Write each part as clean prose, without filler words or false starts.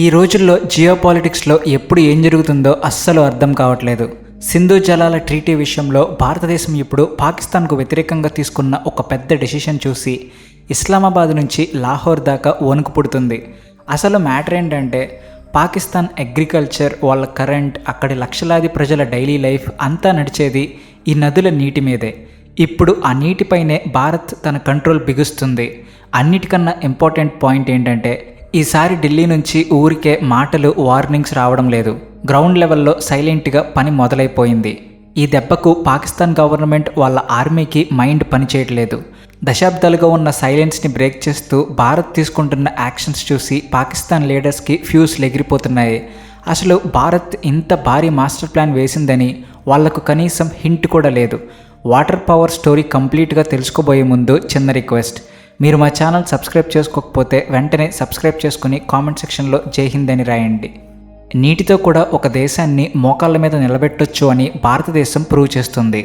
ఈ రోజుల్లో జియోపాలిటిక్స్లో ఎప్పుడు ఏం జరుగుతుందో అస్సలు అర్థం కావట్లేదు. సింధు జలాల ట్రీటీ విషయంలో భారతదేశం ఇప్పుడు పాకిస్తాన్కు వ్యతిరేకంగా తీసుకున్న ఒక పెద్ద డెసిషన్ చూసి ఇస్లామాబాద్ నుంచి లాహోర్ దాకా వణుకు పుడుతుంది. అసలు మ్యాటర్ ఏంటంటే పాకిస్తాన్ అగ్రికల్చర్, వాళ్ళ కరెంట్, అక్కడి లక్షలాది ప్రజల డైలీ లైఫ్ అంతా నడిచేది ఈ నదుల నీటి మీదే. ఇప్పుడు ఆ నీటిపైనే భారత్ తన కంట్రోల్ బిగుస్తుంది. అన్నిటికన్నా ఇంపార్టెంట్ పాయింట్ ఏంటంటే ఈసారి ఢిల్లీ నుంచి ఊరికే మాటలు, వార్నింగ్స్ రావడం లేదు. గ్రౌండ్ లెవెల్లో సైలెంట్గా పని మొదలైపోయింది. ఈ దెబ్బకు పాకిస్తాన్ గవర్నమెంట్ వాళ్ళ ఆర్మీకి మైండ్ పనిచేయట్లేదు. దశాబ్దాలుగా ఉన్న సైలెన్స్ని బ్రేక్ చేస్తూ భారత్ తీసుకుంటున్న యాక్షన్స్ చూసి పాకిస్తాన్ లీడర్స్కి ఫ్యూస్లు ఎగిరిపోతున్నాయి. అసలు భారత్ ఇంత భారీ మాస్టర్ ప్లాన్ వేసిందని వాళ్లకు కనీసం హింట్ కూడా లేదు. వాటర్ పవర్ స్టోరీ కంప్లీట్గా తెలుసుకోబోయే ముందు చిన్న రిక్వెస్ట్, మీరు మా ఛానల్ సబ్స్క్రైబ్ చేసుకోకపోతే వెంటనే సబ్స్క్రైబ్ చేసుకుని కామెంట్ సెక్షన్లో జై హింద్ అని రాయండి. నీటితో కూడా ఒక దేశాన్ని మోకాళ్ళ మీద నిలబెట్టొచ్చు అని భారతదేశం ప్రూవ్ చేస్తుంది.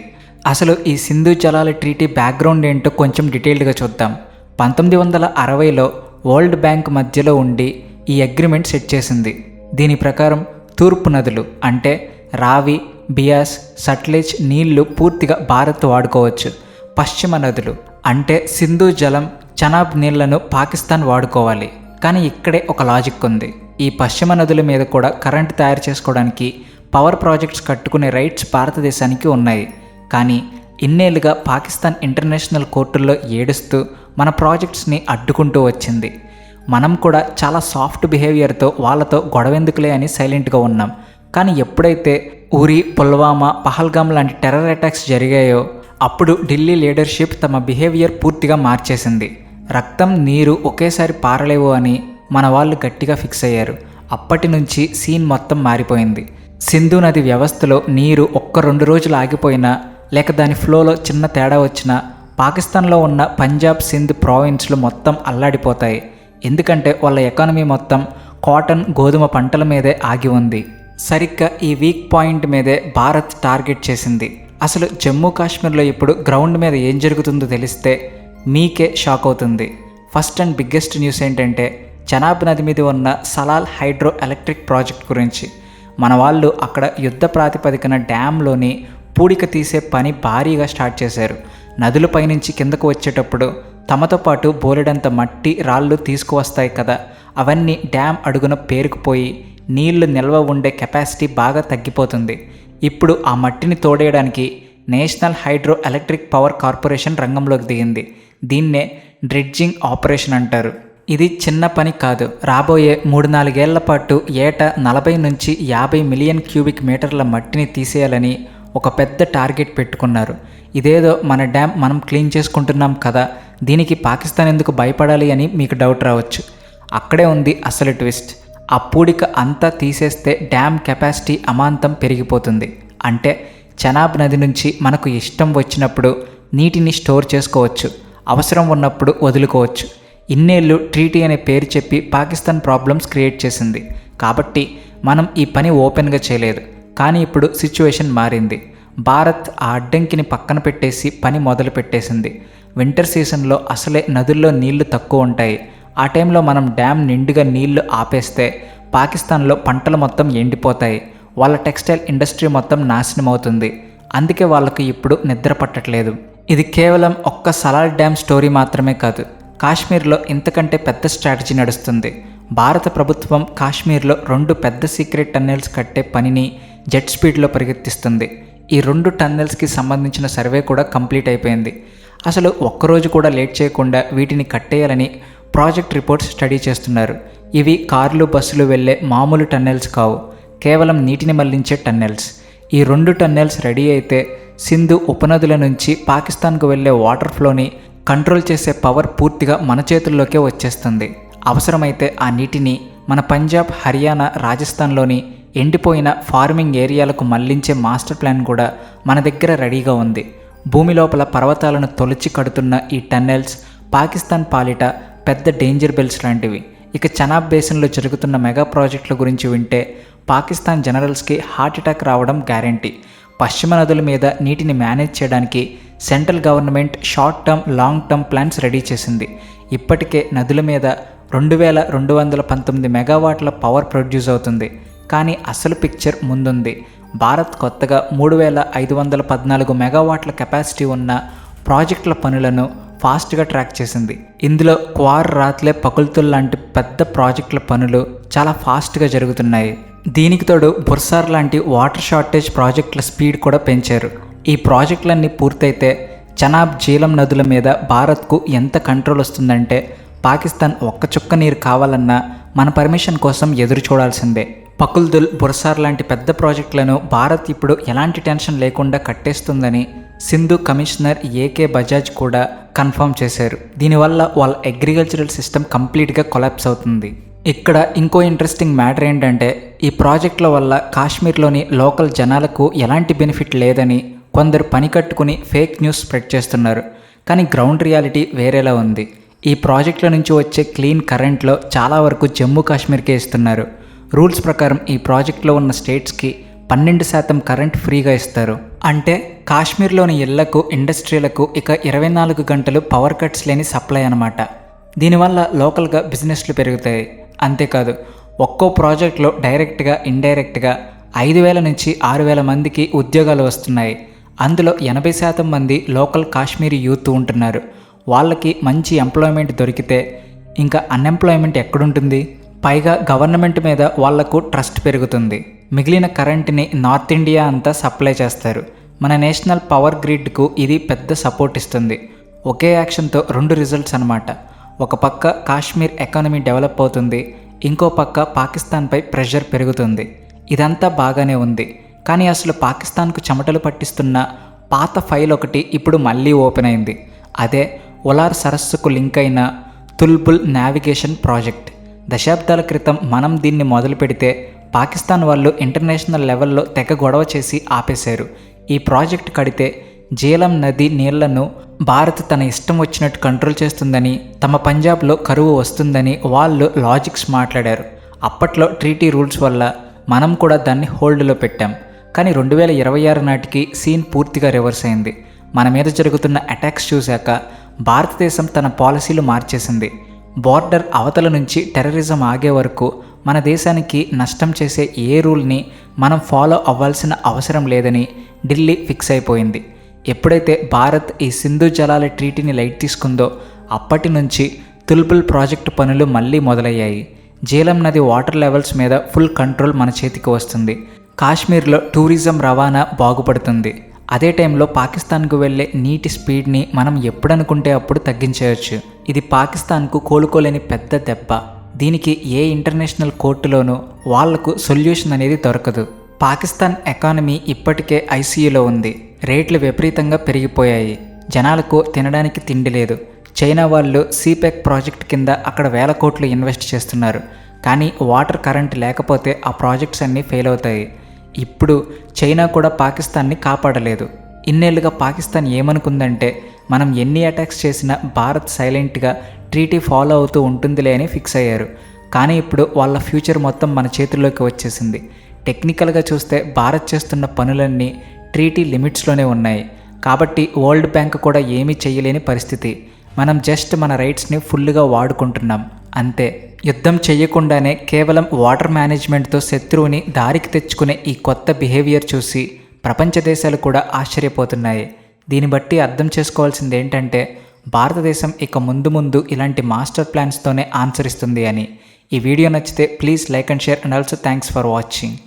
అసలు ఈ సింధు జలాల ట్రీటీ బ్యాక్గ్రౌండ్ ఏంటో కొంచెం డీటెయిల్డ్గా చూద్దాం. 1960లో వరల్డ్ బ్యాంక్ మధ్యలో ఉండి ఈ అగ్రిమెంట్ సెట్ చేసింది. దీని ప్రకారం తూర్పు నదులు అంటే రావి, బియాస్, సట్లెజ్ నీళ్లు పూర్తిగా భారత్ వాడుకోవచ్చు. పశ్చిమ నదులు అంటే సింధు జలం, చనాబ్ నీళ్లను పాకిస్తాన్ వాడుకోవాలి. కానీ ఇక్కడే ఒక లాజిక్ ఉంది. ఈ పశ్చిమ నదుల మీద కూడా కరెంట్ తయారు చేసుకోవడానికి పవర్ ప్రాజెక్ట్స్ కట్టుకునే రైట్స్ భారతదేశానికి ఉన్నాయి. కానీ ఇన్నేళ్లుగా పాకిస్తాన్ ఇంటర్నేషనల్ కోర్టుల్లో ఏడుస్తూ మన ప్రాజెక్ట్స్ని అడ్డుకుంటూ వచ్చింది. మనం కూడా చాలా సాఫ్ట్ బిహేవియర్తో వాళ్ళతో గొడవెందుకులే అని సైలెంట్గా ఉన్నాం. కానీ ఎప్పుడైతే ఉరి, పుల్వామా, పహల్గామ్ లాంటి టెర్రర్ అటాక్స్ జరిగాయో అప్పుడు ఢిల్లీ లీడర్షిప్ తమ బిహేవియర్ పూర్తిగా మార్చేసింది. రక్తం, నీరు ఒకేసారి పారలేవు అని మన వాళ్ళు గట్టిగా ఫిక్స్ అయ్యారు. అప్పటి నుంచి సీన్ మొత్తం మారిపోయింది. సింధు నది వ్యవస్థలో నీరు 1-2 రోజులు ఆగిపోయినా లేక దాని ఫ్లోలో చిన్న తేడా వచ్చినా పాకిస్తాన్లో ఉన్న పంజాబ్, సింధ్ ప్రావిన్స్లు మొత్తం అల్లాడిపోతాయి. ఎందుకంటే వాళ్ళ ఎకానమీ మొత్తం కాటన్, గోధుమ పంటల మీదే ఆగి ఉంది. సరిగ్గా ఈ వీక్ పాయింట్ మీదే భారత్ టార్గెట్ చేసింది. అసలు జమ్మూ కాశ్మీర్లో ఇప్పుడు గ్రౌండ్ మీద ఏం జరుగుతుందో తెలిస్తే మీకే షాక్ అవుతుంది. ఫస్ట్ అండ్ బిగ్గెస్ట్ న్యూస్ ఏంటంటే చనాబ్ నది మీద ఉన్న సలాల్ హైడ్రో ఎలక్ట్రిక్ ప్రాజెక్ట్ గురించి. మన వాళ్ళు అక్కడ యుద్ధ ప్రాతిపదికన డ్యాంలోని పూడిక తీసే పని భారీగా స్టార్ట్ చేశారు. నదులపై నుంచి కిందకు వచ్చేటప్పుడు తమతో పాటు బోలెడంత మట్టి, రాళ్ళు తీసుకువస్తాయి కదా, అవన్నీ డ్యామ్ అడుగున పేరుకుపోయి నీళ్లు నిల్వ ఉండే కెపాసిటీ బాగా తగ్గిపోతుంది. ఇప్పుడు ఆ మట్టిని తోడేయడానికి national hydro electric power corporation రంగంలోకి దిగింది. దీన్నే డ్రెడ్జింగ్ ఆపరేషన్ అంటారు. ఇది చిన్న పని కాదు. రాబోయే 3-4 ఏళ్ల పాటు ఏటా 40 నుంచి 50 మిలియన్ క్యూబిక్ మీటర్ల మట్టిని తీసేయాలని ఒక పెద్ద టార్గెట్ పెట్టుకున్నారు. ఇదేదో మన డ్యామ్ మనం క్లీన్ చేసుకుంటున్నాం కదా, దీనికి పాకిస్తాన్ ఎందుకు భయపడాలి అని మీకు డౌట్ రావచ్చు. అక్కడే ఉంది అసలు ట్విస్ట్. ఆ పూడిక అంతా తీసేస్తే డ్యామ్ కెపాసిటీ అమాంతం పెరిగిపోతుంది. అంటే చనాబ్ నది నుంచి మనకు ఇష్టం వచ్చినప్పుడు నీటిని స్టోర్ చేసుకోవచ్చు, అవసరం ఉన్నప్పుడు వదులుకోవచ్చు. ఇన్నేళ్ళు ట్రీటీ అనే పేరు చెప్పి పాకిస్తాన్ ప్రాబ్లమ్స్ క్రియేట్ చేసింది కాబట్టి మనం ఈ పని ఓపెన్గా చేయలేదు. కానీ ఇప్పుడు సిచ్యువేషన్ మారింది. భారత్ ఆ అడ్డంకిని పక్కన పెట్టేసి పని మొదలు పెట్టేసింది. వింటర్ సీజన్లో అసలే నదుల్లో నీళ్లు తక్కువ ఉంటాయి. ఆ టైంలో మనం డ్యామ్ నిండుగా నీళ్లు ఆపేస్తే పాకిస్తాన్లో పంటలు మొత్తం ఎండిపోతాయి. వాళ్ళ టెక్స్టైల్ ఇండస్ట్రీ మొత్తం నాశనం అవుతుంది. అందుకే వాళ్ళకు ఇప్పుడు నిద్ర పట్టట్లేదు. ఇది కేవలం ఒక్క సలాల్ డ్యామ్ స్టోరీ మాత్రమే కాదు. కాశ్మీర్లో ఇంతకంటే పెద్ద స్ట్రాటజీ నడుస్తుంది. భారత ప్రభుత్వం కాశ్మీర్లో 2 పెద్ద సీక్రెట్ టన్నెల్స్ కట్టే పనిని జెట్ స్పీడ్లో పరిగెత్తిస్తుంది. ఈ 2 టన్నెల్స్కి సంబంధించిన సర్వే కూడా కంప్లీట్ అయిపోయింది. అసలు ఒక్కరోజు కూడా లేట్ చేయకుండా వీటిని కట్టేయాలని ప్రాజెక్ట్ రిపోర్ట్స్ స్టడీ చేస్తున్నారు. ఇవి కార్లు, బస్సులు వెళ్ళే మామూలు టన్నెల్స్ కావు, కేవలం నీటిని మళ్లించే టన్నెల్స్. ఈ 2 టన్నెల్స్ రెడీ అయితే సింధు ఉపనదుల నుంచి పాకిస్తాన్కు వెళ్ళే వాటర్ ఫ్లోని కంట్రోల్ చేసే పవర్ పూర్తిగా మన చేతుల్లోకే వచ్చేస్తుంది. అవసరమైతే ఆ నీటిని మన పంజాబ్, హర్యానా, రాజస్థాన్లోని ఎండిపోయిన ఫార్మింగ్ ఏరియాలకు మళ్లించే మాస్టర్ ప్లాన్ కూడా మన దగ్గర రెడీగా ఉంది. భూమి లోపల పర్వతాలను తొలిచి కడుతున్న ఈ టన్నెల్స్ పాకిస్తాన్ పాలిట పెద్ద డేంజర్ బెల్స్ లాంటివి. ఇక చనాబ్ బేసిన్లో జరుగుతున్న మెగా ప్రాజెక్టుల గురించి వింటే పాకిస్తాన్ జనరల్స్కి హార్ట్ అటాక్ రావడం గ్యారంటీ. పశ్చిమ నదుల మీద నీటిని మేనేజ్ చేయడానికి central government short term, long term plans ready చేసింది. ఇప్పటికే నదుల మీద 2219 మెగావాట్ల పవర్ ప్రొడ్యూస్ అవుతుంది. కానీ అసలు పిక్చర్ ముందుంది. భారత్ కొత్తగా 3514 మెగావాట్ల కెపాసిటీ ఉన్న ప్రాజెక్టుల పనులను ఫాస్ట్గా ట్రాక్ చేసింది. ఇందులో క్వార్ రాత్లే పకుల్తుల్ లాంటి పెద్ద ప్రాజెక్టుల పనులు చాలా ఫాస్ట్గా జరుగుతున్నాయి. దీనికి తోడు బుర్సార్ లాంటి వాటర్ షార్టేజ్ ప్రాజెక్టుల స్పీడ్ కూడా పెంచారు. ఈ ప్రాజెక్టులన్నీ పూర్తయితే చనాబ్, జీలం నదుల మీద భారత్కు ఎంత కంట్రోల్ వస్తుందంటే పాకిస్తాన్ ఒక్క చుక్క నీరు కావాలన్నా మన పర్మిషన్ కోసం ఎదురు చూడాల్సిందే. పకుల్దుల్, బుర్సార్ లాంటి పెద్ద ప్రాజెక్టులను భారత్ ఇప్పుడు ఎలాంటి టెన్షన్ లేకుండా కట్టేస్తుందని సింధు కమిషనర్ ఏకే బజాజ్ కూడా కన్ఫర్మ్ చేశారు. దీనివల్ల వాళ్ళ అగ్రికల్చరల్ సిస్టమ్ కంప్లీట్గా కొలాప్స్ అవుతుంది. ఇక్కడ ఇంకో ఇంట్రెస్టింగ్ మ్యాటర్ ఏంటంటే ఈ ప్రాజెక్టుల వల్ల కాశ్మీర్లోని లోకల్ జనాలకు ఎలాంటి బెనిఫిట్ లేదని కొందరు పని కట్టుకుని ఫేక్ న్యూస్ స్ప్రెడ్ చేస్తున్నారు. కానీ గ్రౌండ్ రియాలిటీ వేరేలా ఉంది. ఈ ప్రాజెక్టుల నుంచి వచ్చే క్లీన్ కరెంట్లో చాలా వరకు జమ్మూ కాశ్మీర్కే ఇస్తున్నారు. రూల్స్ ప్రకారం ఈ ప్రాజెక్టులో ఉన్న స్టేట్స్కి 12% కరెంట్ ఫ్రీగా ఇస్తారు. అంటే కాశ్మీర్లోని ఇళ్లకు, ఇండస్ట్రీలకు ఇక 24 గంటలు పవర్ కట్స్ లేని సప్లై అన్నమాట. దీనివల్ల లోకల్గా బిజినెస్లు పెరుగుతాయి. అంతేకాదు ఒక్కో ప్రాజెక్టులో డైరెక్ట్గా, ఇండైరెక్ట్గా 5,000 నుంచి 6,000 మందికి ఉద్యోగాలు వస్తున్నాయి. అందులో 80% మంది లోకల్ కాశ్మీరీ యూత్ ఉంటున్నారు. వాళ్ళకి మంచి ఎంప్లాయ్మెంట్ దొరికితే ఇంకా అన్ఎంప్లాయ్మెంట్ ఎక్కడుంటుంది? పైగా గవర్నమెంట్ మీద వాళ్లకు ట్రస్ట్ పెరుగుతుంది. మిగిలిన కరెంట్ని నార్త్ ఇండియా అంతా సప్లై చేస్తారు. మన నేషనల్ పవర్ గ్రిడ్కు ఇది పెద్ద సపోర్ట్ ఇస్తుంది. ఒకే యాక్షన్తో 2 రిజల్ట్స్ అన్నమాట. ఒక పక్క కాశ్మీర్ ఎకానమీ డెవలప్ అవుతుంది, ఇంకో పక్క పాకిస్తాన్పై ప్రెషర్ పెరుగుతుంది. ఇదంతా బాగానే ఉంది. కానీ అసలు పాకిస్తాన్కు చెమటలు పట్టిస్తున్న పాత ఫైల్ ఒకటి ఇప్పుడు మళ్ళీ ఓపెన్ అయింది. అదే ఉలార్ సరస్సుకు లింక్ అయిన తుల్బుల్ నావిగేషన్ ప్రాజెక్ట్. దశాబ్దాల క్రితం మనం దీన్ని మొదలు పెడితే పాకిస్తాన్ వాళ్ళు ఇంటర్నేషనల్ లెవెల్లో తెగ గొడవ చేసి ఆపేశారు. ఈ ప్రాజెక్ట్ కడితే జీలం నది నీళ్లను భారత్ తన ఇష్టం వచ్చినట్టు కంట్రోల్ చేస్తుందని, తమ పంజాబ్లో కరువు వస్తుందని వాళ్ళు లాజిక్స్ మాట్లాడారు. అప్పట్లో ట్రీటీ రూల్స్ వల్ల మనం కూడా దాన్ని హోల్డ్లో పెట్టాం. కానీ 2026 నాటికి సీన్ పూర్తిగా రివర్స్ అయింది. మన మీద జరుగుతున్న అటాక్స్ చూశాక భారతదేశం తన పాలసీలు మార్చేసింది. బార్డర్ అవతల నుంచి టెర్రరిజం ఆగే వరకు మన దేశానికి నష్టం చేసే ఏ రూల్ని మనం ఫాలో అవ్వాల్సిన అవసరం లేదని ఢిల్లీ ఫిక్స్ అయిపోయింది. ఎప్పుడైతే భారత్ ఈ సింధు జలాల ట్రీటీని లైట్ తీసుకుందో అప్పటి నుంచి తుల్బుల్ ప్రాజెక్టు పనులు మళ్ళీ మొదలయ్యాయి. జీలం నది వాటర్ లెవెల్స్ మీద ఫుల్ కంట్రోల్ మన చేతికి వస్తుంది. కాశ్మీర్లో టూరిజం రవాణా బాగుపడుతుంది. అదే టైంలో పాకిస్తాన్కు వెళ్ళే నీటి స్పీడ్ని మనం ఎప్పుడనుకుంటే అప్పుడు తగ్గించేయచ్చు. ఇది పాకిస్తాన్కు కోలుకోలేని పెద్ద దెబ్బ. దీనికి ఏ ఇంటర్నేషనల్ కోర్టులోనూ వాళ్లకు సొల్యూషన్ అనేది దొరకదు. పాకిస్తాన్ ఎకానమీ ఇప్పటికే ఐసీయూలో ఉంది. రేట్లు విపరీతంగా పెరిగిపోయాయి. జనాలకు తినడానికి తిండి లేదు. చైనా వాళ్ళు సీపెక్ ప్రాజెక్ట్ కింద అక్కడ వేల కోట్లు ఇన్వెస్ట్ చేస్తున్నారు. కానీ వాటర్ కరెంట్ లేకపోతే ఆ ప్రాజెక్ట్స్ అన్నీ ఫెయిల్ అవుతాయి. ఇప్పుడు చైనా కూడా పాకిస్తాన్ని కాపాడలేదు. ఇన్నేళ్లుగా పాకిస్తాన్ ఏమనుకుందంటే మనం ఎన్ని అటాక్స్ చేసినా భారత్ సైలెంట్గా ట్రీటీ ఫాలో అవుతూ ఉంటుందిలే అని ఫిక్స్ అయ్యారు. కానీ ఇప్పుడు వాళ్ళ ఫ్యూచర్ మొత్తం మన చేతుల్లోకి వచ్చేసింది. టెక్నికల్గా చూస్తే భారత్ చేస్తున్న పనులన్నీ ట్రీటీ లిమిట్స్లోనే ఉన్నాయి. కాబట్టి వరల్డ్ బ్యాంక్ కూడా ఏమీ చేయలేని పరిస్థితి. మనం జస్ట్ మన రైట్స్ని ఫుల్గా వాడుకుంటున్నాం అంతే. యుద్ధం చేయకుండానే కేవలం వాటర్ మేనేజ్మెంట్తో శత్రువుని దారికి తెచ్చుకునే ఈ కొత్త బిహేవియర్ చూసి ప్రపంచ దేశాలు కూడా ఆశ్చర్యపోతున్నాయి. దీన్ని బట్టి అర్థం చేసుకోవాల్సింది ఏంటంటే భారతదేశం ఇక ముందు ఇలాంటి మాస్టర్ ప్లాన్స్తోనే ఆన్సర్ ఇస్తుంది అని. ఈ వీడియో నచ్చితే please like and share and also thanks for watching.